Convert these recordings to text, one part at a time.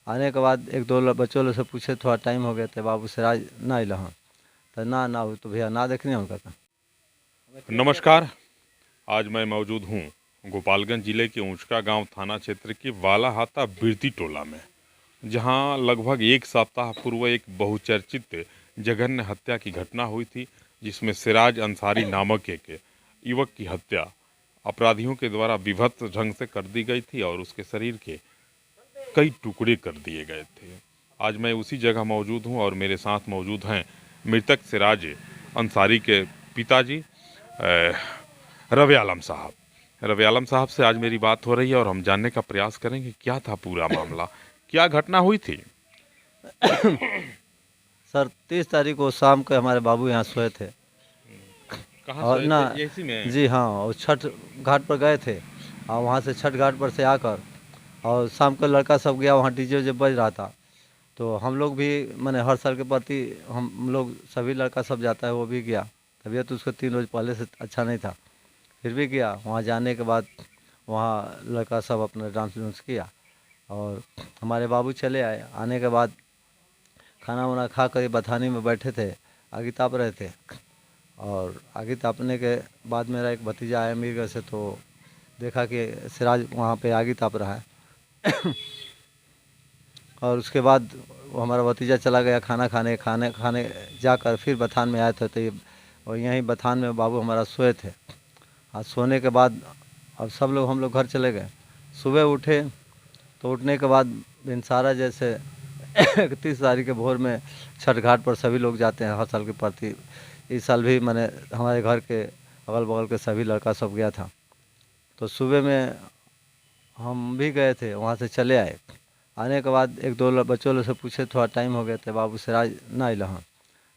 आने के बाद एक दो बच्चों लोग से पूछे, थोड़ा टाइम हो गया तो बाबू सिराज ना अल हाँ, तो ना हो तो भैया ना देखने उनका था। नमस्कार, आज मैं मौजूद हूँ गोपालगंज जिले के ऊंचका गांव थाना क्षेत्र के वालाहाता बिरती टोला में, जहां लगभग एक सप्ताह पूर्व एक बहुचर्चित जघन्य हत्या की घटना हुई थी, जिसमें सिराज अंसारी नामक एक युवक की हत्या अपराधियों के द्वारा विभत्स ढंग से कर दी गई थी और उसके शरीर के कई टुकड़े कर दिए गए थे। आज मैं उसी जगह मौजूद हूं और मेरे साथ मौजूद हैं मृतक सिराज अंसारी के पिताजी रवि आलम साहब। रवि आलम साहब से आज मेरी बात हो रही है और हम जानने का प्रयास करेंगे क्या था पूरा मामला, क्या घटना हुई थी। सर 30 तारीख को शाम को हमारे बाबू यहाँ सोए थे। कहाँ और सोए ना थे? इसी में? जी हाँ, और छठ घाट पर गए थे और वहाँ से छठ घाट पर से आकर और शाम को लड़का सब गया, वहाँ डीजे उजे बज रहा था। तो हम लोग भी मैंने हर साल के प्रति हम लोग सभी लड़का सब जाता है, वो भी गया। तबीयत उसको 3 रोज़ पहले से अच्छा नहीं था, फिर भी गया। वहाँ जाने के बाद वहाँ लड़का सब अपना डांस वांस किया और हमारे बाबू चले आए। आने के बाद खाना वाना खा कर बथानी में बैठे थे, आग ताप रहे थे। और आग तापने के बाद मेरा एक भतीजा आया मीरगढ़ से, तो देखा कि सिराज वहाँ पे आग ताप रहा है। और उसके बाद वो हमारा भतीजा चला गया खाना खाने जाकर फिर बथान में आए थे। तो ये और यहीं बथान में बाबू हमारा सोए थे। आज सोने के बाद अब सब लोग हम लोग घर चले गए। सुबह उठे तो उठने के बाद बिनसारा जैसे 31 तारीख के भोर में छठ घाट पर सभी लोग जाते हैं हर साल के प्रति। इस साल भी मैंने हमारे घर के अगल बगल के सभी लड़का सब गया था। तो सुबह में हम भी गए थे, वहाँ से चले आए। आने के बाद एक दो बच्चों लोग से पूछे, थोड़ा टाइम हो गया तो बाबू सिराज ना अल हाँ,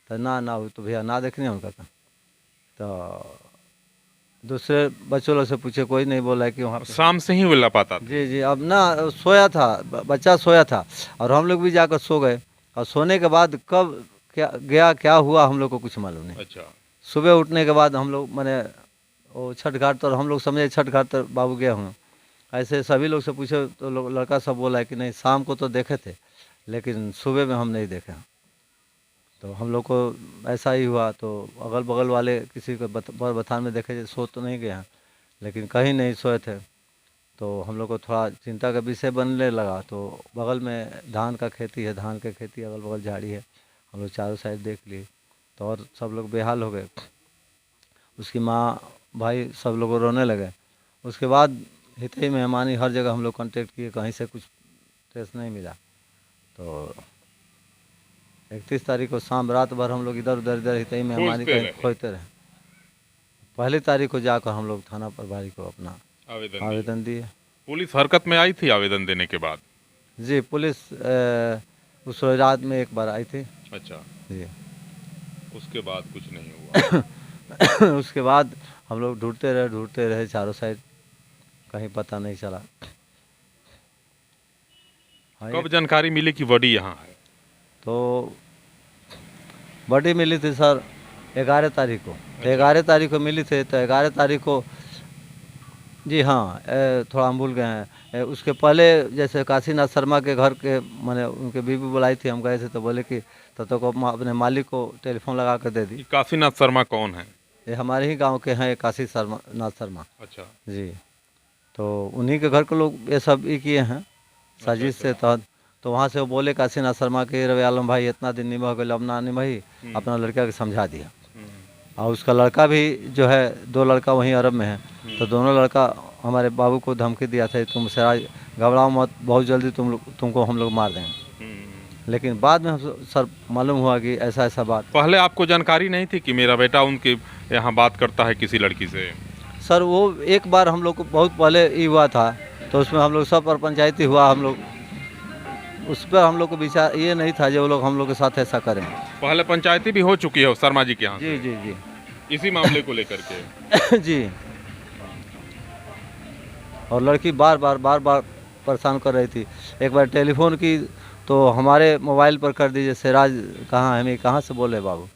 तो ना हो तो भैया ना देखने उनका था। तो दूसरे बच्चों लोग से पूछे, कोई नहीं बोला है कि वहाँ पे। शाम से ही वो लापता था? जी जी, अब ना सोया था, बच्चा सोया था और हम लोग भी जाकर सो गए। और सोने के बाद कब क्या गया क्या हुआ हम लोग को कुछ मालूम नहीं। अच्छा। सुबह उठने के बाद हम लोग मैंने वो छठ घाट तो हम लोग समझे छठ घाट तो बाबू गया हूँ। ऐसे सभी लोग से पूछे तो लोग लड़का सब बोला है कि नहीं, शाम को तो देखे थे लेकिन सुबह में हम नहीं देखे। तो हम लोग को ऐसा ही हुआ। तो अगल बगल वाले किसी को बर बथान में देखे, सो तो नहीं गए हैं लेकिन कहीं नहीं सोए थे। तो हम लोग को थोड़ा चिंता का विषय बनने लगा। तो बगल में धान का खेती है, धान की खेती अगल बगल झाड़ी है, हम लोग चारों साइड देख लिए तो और सब लोग बेहाल हो गए। उसकी माँ भाई सब लोग रोने लगे। उसके बाद हितई मेहमानी हर जगह हम लोग कांटेक्ट किए, कहीं से कुछ ट्रेस नहीं मिला। तो 31 तारीख को शाम रात भर हम लोग इधर उधर हितई मेहमानी कहीं खोजते रहे। पहली तारीख को जाकर हम लोग थाना प्रभारी को अपना आवेदन दिए। पुलिस हरकत में आई थी आवेदन देने के बाद? जी, पुलिस उस रात में एक बार आई थी। अच्छा जी। उसके बाद कुछ नहीं हुआ? उसके बाद हम लोग ढूंढते रहे चारों साइड, कहीं पता नहीं चला। कब जानकारी मिली कि बॉडी यहाँ है? तो बॉडी मिली थी सर 11 तारीख को। तो 11 तारीख को मिली थी। तो 11 तारीख को जी हाँ, थोड़ा हम भूल गए हैं। उसके पहले जैसे काशीनाथ शर्मा के घर के मैंने उनके बीवी बुलाई थी, हम गए थे तो बोले कि तब तक अपने मालिक को टेलीफोन लगा कर दे दी। काशीनाथ शर्मा कौन है? ये हमारे ही गांव के हैं, काशी शर्मा नाथ शर्मा। अच्छा जी। तो उन्हीं के घर के लोग ये सब ही किए हैं साजिश से तहत। तो वहाँ से वो बोले काशीनाथ शर्मा के, रवि आलम भाई इतना दिन निभा गए, अब ना निभाई, अपना लड़का के समझा दिया। और उसका लड़का भी जो है, 2 लड़का वहीं अरब में है। तो दोनों लड़का हमारे बाबू को धमकी दिया था, तुम सिराज घबराओ मत, बहुत जल्दी तुमको हम लोग मार देंगे। लेकिन बाद में हम सर मालूम हुआ कि ऐसा ऐसा बात। पहले आपको जानकारी नहीं थी कि मेरा बेटा उनके यहाँ बात करता है किसी लड़की से? सर वो एक बार हम लोग को बहुत पहले ही हुआ था, तो उसमें हम लोग सब पर पंचायती हुआ, हम लोग उस पर हम लोग को विचार ये नहीं था जो वो लोग हम लोग के साथ ऐसा करें। पहले पंचायती भी हो चुकी है शर्मा जी के यहाँ? जी जी जी। इसी मामले को लेकर के? जी। और लड़की बार बार परेशान कर रही थी। एक बार टेलीफोन की तो हमारे मोबाइल पर कर दीजिए, सिराज कहाँ है, हम कहाँ से बोले बाबू,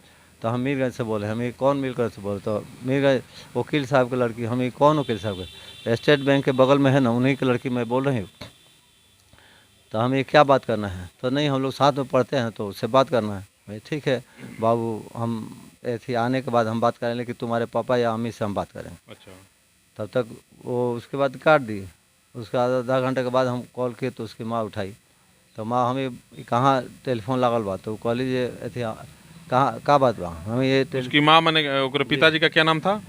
तो हम मीरगंज से बोले। हम कौन मीरगंज से बोले, तो मीरगंज वकील साहब की लड़की। हम कौन वकील साहब के? स्टेट बैंक के बगल में है ना, उन्हीं की लड़की मैं बोल रही हूँ। तो हमें क्या बात करना है, तो नहीं हम लोग साथ में पढ़ते हैं तो उससे बात करना है। भाई ठीक है बाबू, हम ऐसे आने के बाद हम बात करें, लेकिन तुम्हारे पापा या अम्मी से हम बात करें। अच्छा। तब तक वो उसके बाद काट दी। उसके बाद आधा घंटे के बाद हम कॉल किए तो उसकी माँ उठाई। तो माँ हमें कहाँ टेलीफोन लागल बा, तो कहली जे अथी कहाँ का बात बा, हमें ये उसकी माँ माने ओकरे पिताजी का क्या नाम था?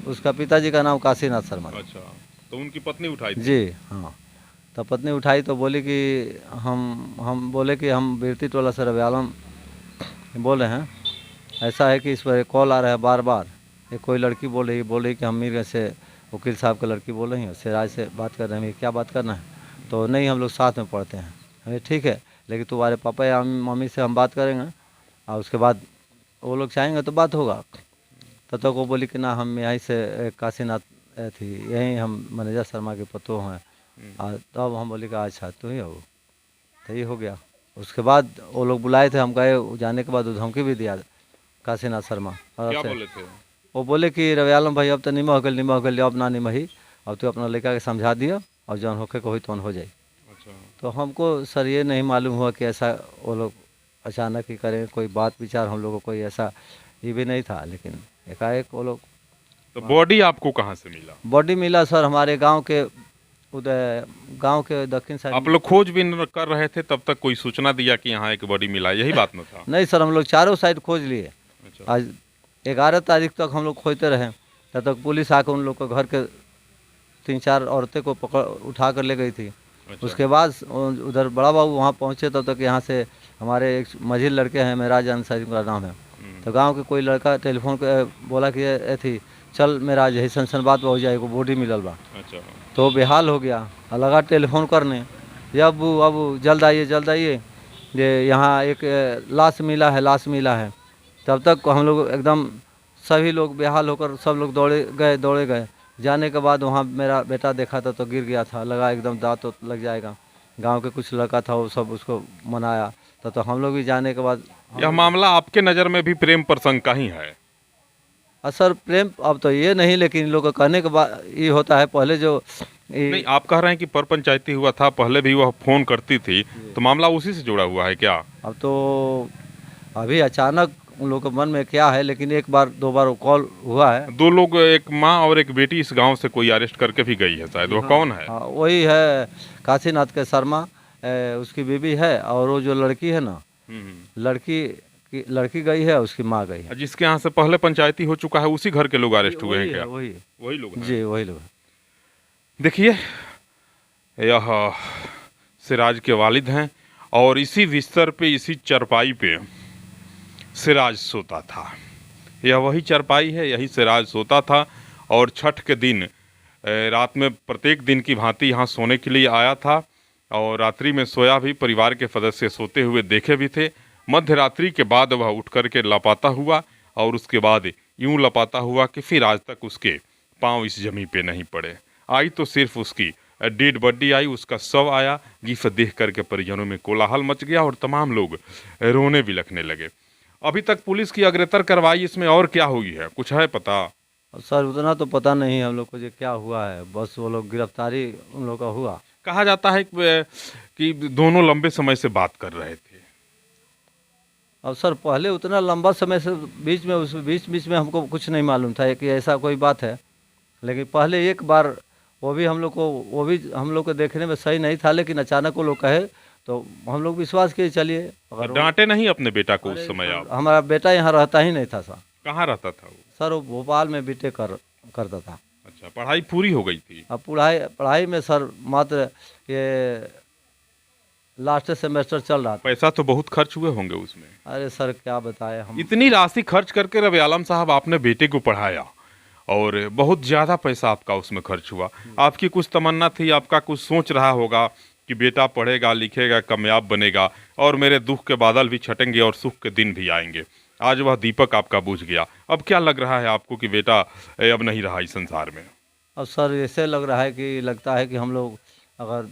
उसका पिताजी का नाम काशीनाथ शर्मा था। अच्छा, तो उनकी पत्नी उठाई थी? जी हाँ। तो पत्नी उठाई तो बोली कि हम बोले कि हम बिरती टोला से रवि आलम बोल रहे हैं, ऐसा है कि इस पर कॉल आ रहा है बार बार। ये कोई लड़की बोल रही कि हम मीरगंज से वकील साहब की लड़की बोल रही हैं, सिराज से बात कर रहे हैं, हमें क्या बात करना है। तो नहीं हम लोग साथ में पढ़ते हैं। हमें ठीक है, लेकिन तुम्हारे पापा या मम्मी से हम बात करेंगे और उसके बाद वो लोग चाहेंगे तो बात होगा। तब तक वो बोली कि ना हम यहीं से काशीनाथ थी, यहीं हम मैनेजर शर्मा के पतो हैं। तब हम बोले कि अच्छा तुम ही हो। तो ये हो गया। उसके बाद वो लोग बुलाए थे, हम गए, जाने के बाद वो धमकी भी दिया काशीनाथ शर्मा और क्या से बोले थे? वो बोले कि रवि आलम भाई अब तो निमह हो गल, अब ना निमही, अब तो अपना लड़का के समझा दिया और जौन होके को तो हो जाए। अच्छा। तो हमको सर ये नहीं मालूम हुआ कि ऐसा वो लोग अचानक ही करें, कोई बात विचार हम लोगों को कोई ऐसा ये भी नहीं था, लेकिन एकाएक वो लोग। तो बॉडी आपको कहाँ से मिला? बॉडी मिला सर हमारे गांव के उधर, गांव के दक्षिण साइड। आप लोग खोजबीन कर रहे थे तब तक कोई सूचना दिया कि यहाँ एक बॉडी मिला, यही बात न था? नहीं सर, हम लोग चारों साइड खोज लिए। अच्छा। आज 11 तारीख तक हम लोग खोजते रहे, तब तक पुलिस आकर उन लोग के घर के 3-4 औरतें को पकड़ उठा कर ले गई थी। अच्छा। उसके बाद उधर बड़ा बाबू वहाँ पहुँचे, तब तक यहाँ से हमारे एक मझिल लड़के हैं, मेराज अंसारी का नाम है। तो गांव के कोई लड़का टेलीफोन पे बोला कि ए थी चल मेराज यही सन बात हो जाए, बॉडी मिलल बा। अच्छा। तो बेहाल हो गया, लगा टेलीफोन करने, ये अबू जल्द आइए, ये यहाँ एक लाश मिला है। तब तक हम लोग एकदम सभी लोग बेहाल होकर सब लोग दौड़े गए। जाने के बाद वहाँ मेरा बेटा देखा था तो गिर गया था, लगा एकदम दांत लग जाएगा। गांव के कुछ लड़का था वो सब उसको मनाया। तो हम लोग भी जाने के बाद यह मामला आपके नज़र में भी प्रेम प्रसंग का ही है? सर प्रेम अब तो ये नहीं, लेकिन इन लोग का कहने के बाद ये होता है। पहले जो नहीं, आप कह रहे हैं कि पर पंचायती हुआ था, पहले भी वह फोन करती थी, तो मामला उसी से जुड़ा हुआ है क्या? अब तो अभी अचानक उन लोग के मन में क्या है, लेकिन एक बार 2 बार कॉल हुआ है। 2 लोग, एक माँ और एक बेटी इस गांव से कोई अरेस्ट करके भी गई है शायद, वह कौन है? हाँ वही है काशीनाथ के शर्मा, उसकी बीवी है, और वो जो लड़की है ना, लड़की गई है, उसकी माँ गई है। जिसके यहाँ से पहले पंचायती हो चुका है, उसी घर के लोग अरेस्ट हुए हैं क्या? वही लोग हैं? जी वही लोग। देखिए, यह सिराज के वालिद हैं और इसी बिस्तर पे, इसी चरपाई पे सिराज सोता था। यह वही चरपाई है, यही सिराज सोता था। और छठ के दिन रात में प्रत्येक दिन की भांति यहाँ सोने के लिए आया था और रात्रि में सोया भी, परिवार के सदस्य सोते हुए देखे भी थे। मध्य रात्रि के बाद वह उठ करके लापता हुआ और उसके बाद यूं लापता हुआ कि फिर आज तक उसके पांव इस जमीन पे नहीं पड़े। आई तो सिर्फ उसकी डेड बॉडी आई, उसका शव आया, जिसे देख करके परिजनों में कोलाहल मच गया और तमाम लोग रोने भी लगने लगे। अभी तक पुलिस की अग्रतर कार्रवाई इसमें और क्या हुई है, कुछ है पता? सर उतना तो पता नहीं हम लोग को जो क्या हुआ है, बस वो लोग गिरफ्तारी उन लोग का हुआ। कहा जाता है कि दोनों लंबे समय से बात कर रहे थे। अब सर पहले उतना लंबा समय से बीच में हमको कुछ नहीं मालूम था कि ऐसा कोई बात है, लेकिन पहले एक बार वो भी हम लोग को देखने में सही नहीं था, लेकिन अचानक वो लोग कहे तो हम लोग विश्वास किए, चलिए। अगर डांटे नहीं अपने बेटा को उस समय आप? हमारा बेटा यहाँ रहता ही नहीं था सर। कहाँ रहता था वो? सर वो भोपाल में बीटेक करता था। अच्छा, पढ़ाई पूरी हो गई थी? अब पढ़ाई में सर मात्र ये लास्ट सेमेस्टर चल रहा था। पैसा तो बहुत खर्च हुए होंगे उसमें? अरे सर क्या बताए हम। इतनी राशि खर्च करके रवि आलम साहब आपने बेटे को पढ़ाया और बहुत ज़्यादा पैसा आपका उसमें खर्च हुआ। आपकी कुछ तमन्ना थी, आपका कुछ सोच रहा होगा कि बेटा पढ़ेगा लिखेगा कामयाब बनेगा और मेरे दुख के बादल भी छटेंगे और सुख के दिन भी आएंगे। आज वह दीपक आपका बुझ गया। अब क्या लग रहा है आपको कि बेटा अब नहीं रहा इस संसार में? अब सर ऐसे लगता है कि हम लोग अगर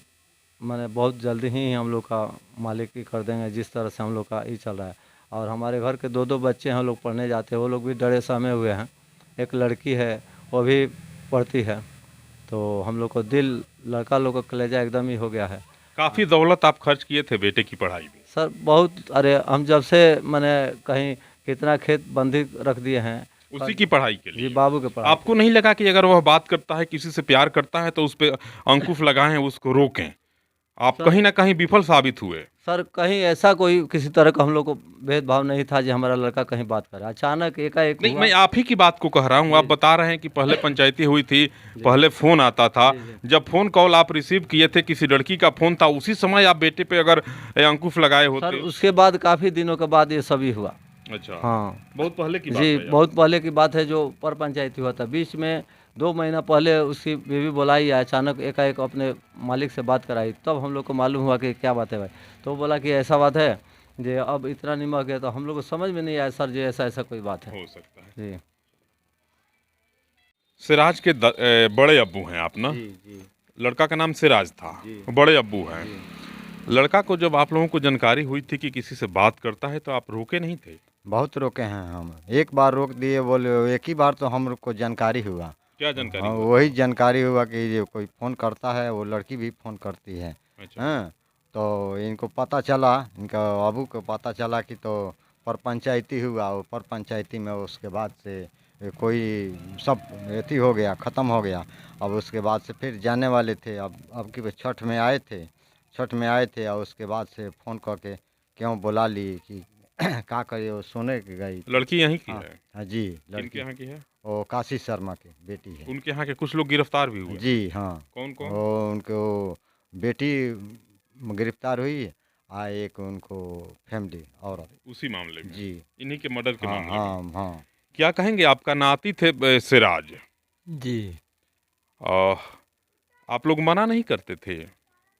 मैंने बहुत जल्दी ही हम लोग का मालिक ही कर देंगे, जिस तरह से हम लोग का ये चल रहा है। और हमारे घर के 2 बच्चे हैं, हम लोग पढ़ने जाते हैं, वो लोग भी डरे सहमे हुए हैं। एक लड़की है वो भी पढ़ती है, तो हम लोग को दिल, लड़का लोग का कलेजा एकदम ही हो गया है। काफ़ी दौलत आप खर्च किए थे बेटे की पढ़ाई में। सर बहुत, अरे हम जब से मैंने कहीं कितना खेत बंधी रख दिए हैं उसी की पढ़ाई के जी, लिए। बाबू के पढ़ाई आपको नहीं लगा कि अगर वह बात करता है, किसी से प्यार करता है, तो उस पे अंकुश लगाएं, उसको रोकें? आप सर कहीं ना कहीं विफल साबित हुए। सर कहीं ऐसा कोई किसी तरह का हम लोग को भेदभाव नहीं था जी, हमारा लड़का कहीं बात करे, अचानक एकाएक नहीं, हुआ। मैं आप ही की बात को कह रहा हूँ। आप जी बता रहे हैं कि पहले पंचायती हुई थी, जी पहले फ़ोन आता था। जी जी जब फ़ोन कॉल आप रिसीव किए थे, किसी लड़की का फ़ोन था, उसी समय आप बेटे पे अगर अंकुश लगाए सर होते। उसके बाद काफ़ी दिनों के बाद ये सभी हुआ। अच्छा, हाँ बहुत पहले की बात जी, है यार। बहुत पहले की बात है, जो पर पंचायती हुआ था। बीच में 2 महीना पहले उसकी बीवी बुलाई, अचानक एकाएक अपने मालिक से बात कराई, तब हम लोग को मालूम हुआ कि क्या बात है भाई। तो वो बोला कि ऐसा बात है जी, अब इतना निमक गया, तो हम लोग को समझ में नहीं आया सर जी, ऐसा ऐसा कोई बात है हो सकता है। जी। सिराज के बड़े अब्बू हैं आप ना? जी जी लड़का का नाम सिराज था, जी बड़े अब्बू हैं। जी। लड़का को जब आप लोगों को जानकारी हुई थी कि किसी से बात करता है, तो आप रोके नहीं थे? बहुत रोके हैं हम, एक बार रोक दिए, बोले एक ही बार तो हम लोग को जानकारी हुआ। क्या जानकारी हाँ, हुआ वही था? जानकारी हुआ कि ये कोई फ़ोन करता है, वो लड़की भी फ़ोन करती है। अच्छा। हाँ, तो इनको पता चला, इनका अबू को पता चला कि तो पर पंचायती हुआ, वो पर पंचायती में उसके बाद से कोई सब एथी हो गया, ख़त्म हो गया। अब उसके बाद से फिर जाने वाले थे, अब की छठ में आए थे, छठ में आए थे, और उसके बाद से फ़ोन करके क्यों बुला ली कि का करिए, वो सोने के गई थी। लड़की यहीं की हाँ है? हाँ जी, किनके लड़की यहाँ की है? वो काशी शर्मा की बेटी है। उनके यहाँ के कुछ लोग गिरफ्तार भी हुए? जी हाँ, कौन कौन? वो उनको बेटी गिरफ्तार हुई, एक उनको फैमिली औरत। उसी मामले में? जी इन्हीं के मर्डर के हाँ मामले में? हाँ हाँ। क्या कहेंगे, आपका नाती थे सिराज, जी। आप लोग मना नहीं करते थे?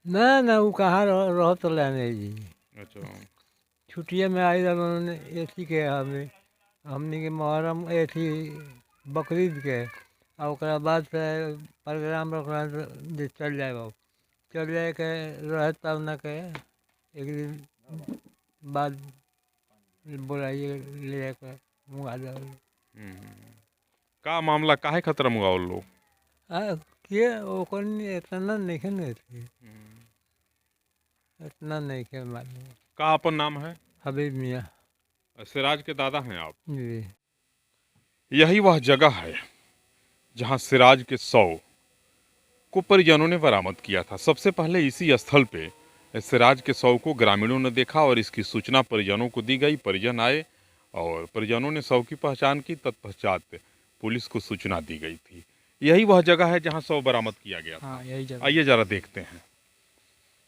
ना ना, वो कहाँ रहत रहने जी। अच्छा। छुट्टिया में आई उन्होंने एथी के हमें, हमनी के मुहर्रम एथी बकरीद के, और ओकरा बाद से प्रोग्राम रखना जे चल जाए, बाबू चल जाए के रहे, तब न के एक दिन बाद बुलाइए ले जाकर मुँगा दो। का मामला काहे खत्म हुआ उन लोग? के ओकर इतना नहीं न थी, इतना नहीं के मालूम। का अपन नाम है? हबीब मियाँ। सिराज के दादा हैं आप? जी। यही वह जगह है जहां सिराज के 100 को परिजनों ने बरामद किया था। सबसे पहले इसी स्थल पे सिराज के 100 को ग्रामीणों ने देखा और इसकी सूचना परिजनों को दी गई। परिजन आए और परिजनों ने 100 की पहचान की। तत्पश्चात पुलिस को सूचना दी गई थी। यही वह जगह है जहां 100 बरामद किया गया था। हाँ, यही जगह। आइए जरा देखते हैं।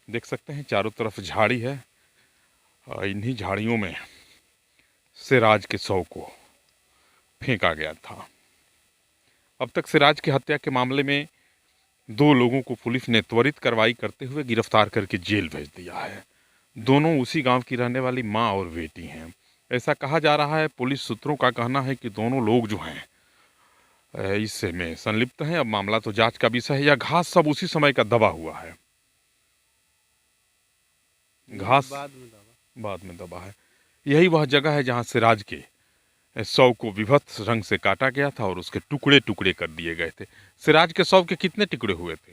देख सकते हैं चारों तरफ झाड़ी है और इन्हीं झाड़ियों में सिराज के 100 को फेंका गया था। अब तक सिराज की हत्या के मामले में 2 लोगों को पुलिस ने त्वरित कार्रवाई करते हुए गिरफ्तार करके जेल भेज दिया है। दोनों उसी गांव की रहने वाली मां और बेटी हैं। ऐसा कहा जा रहा है, पुलिस सूत्रों का कहना है कि दोनों लोग जो हैं इससे में संलिप्त हैं। अब मामला तो जांच का विषय है। यह घास सब उसी समय का दबा हुआ है, घास बाद में दबा है। यही वह जगह है जहां सिराज के 100 को विभत्स रंग से काटा गया था और उसके टुकड़े टुकड़े कर दिए गए थे। सिराज के 100 के कितने टुकड़े हुए थे?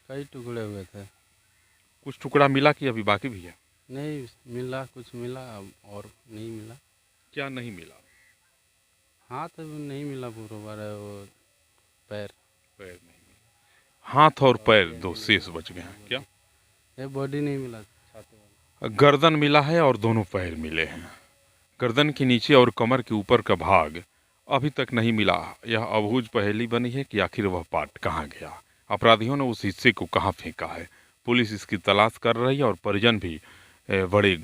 कई टुकड़े हुए थे। कुछ टुकड़ा मिला कि अभी बाकी भी है? नहीं मिला, कुछ मिला और नहीं मिला। क्या नहीं मिला? हाथ नहीं मिला, बरोबर है, वो पैर पैर नहीं मिला। हाथ और पैर 2 शेष बच गए हैं। क्या? ये बॉडी नहीं मिला, छाती वाला। गर्दन मिला है और दोनों पैर मिले हैं। गर्दन के नीचे और कमर के ऊपर का भाग अभी तक नहीं मिला। यह अबूझ पहेली बनी है कि आखिर वह पार्ट कहाँ गया, अपराधियों ने उस हिस्से को कहाँ फेंका है। पुलिस इसकी तलाश कर रही है और परिजन भी बड़े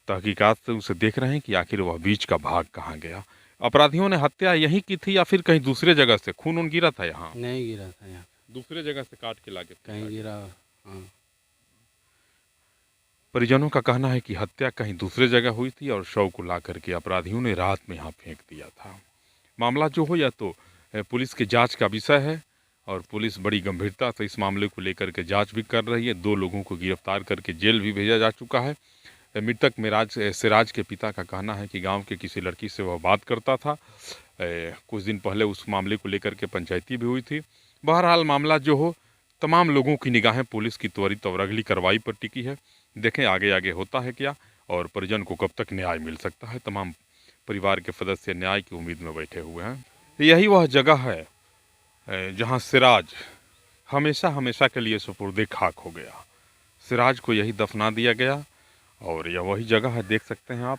तहकीकात से उसे देख रहे हैं कि आखिर वह बीच का भाग कहाँ गया। अपराधियों ने हत्या यहीं की थी या फिर कहीं दूसरे जगह से खून उन गिरा था? यहाँ नहीं गिरा था, यहाँ दूसरे जगह से काट के लाके कहीं गिरा। हाँ, परिजनों का कहना है कि हत्या कहीं दूसरे जगह हुई थी और शव को ला करके अपराधियों ने रात में यहाँ फेंक दिया था। मामला जो हो या तो पुलिस के जांच का विषय है और पुलिस बड़ी गंभीरता से इस मामले को लेकर के जांच भी कर रही है। 2 लोगों को गिरफ्तार करके जेल भी भेजा जा चुका है। मृतक सिराज के पिता का कहना है कि गांव के किसी लड़की से वह बात करता था। कुछ दिन पहले उस मामले को लेकर के पंचायती भी हुई थी। बहरहाल मामला जो हो तमाम लोगों की निगाहें पुलिस की त्वरित और अगली कार्रवाई पर टिकी है। देखें आगे आगे होता है क्या और परिजन को कब तक न्याय मिल सकता है। तमाम परिवार के सदस्य न्याय की उम्मीद में बैठे हुए हैं। यही वह जगह है जहां सिराज हमेशा हमेशा के लिए सुपुर्दे खाक हो गया। सिराज को यही दफना दिया गया और यह वही जगह है, देख सकते हैं आप,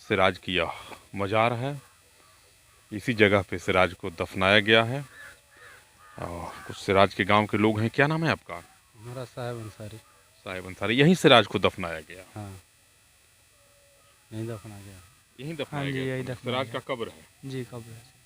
सिराज की यह मज़ार है। इसी जगह पे सिराज को दफनाया गया है। और कुछ सिराज के गांव के लोग हैं। क्या नाम है आपका? हमारा साहेब अंसारी। साहेब अंसारी। यहीं सिराज को दफनाया गया? हाँ, यहीं दफना गया। यहीं हाँ दफनाया जी, गया। यही दफनाया सिराज का कब्र है। जी कब्र है।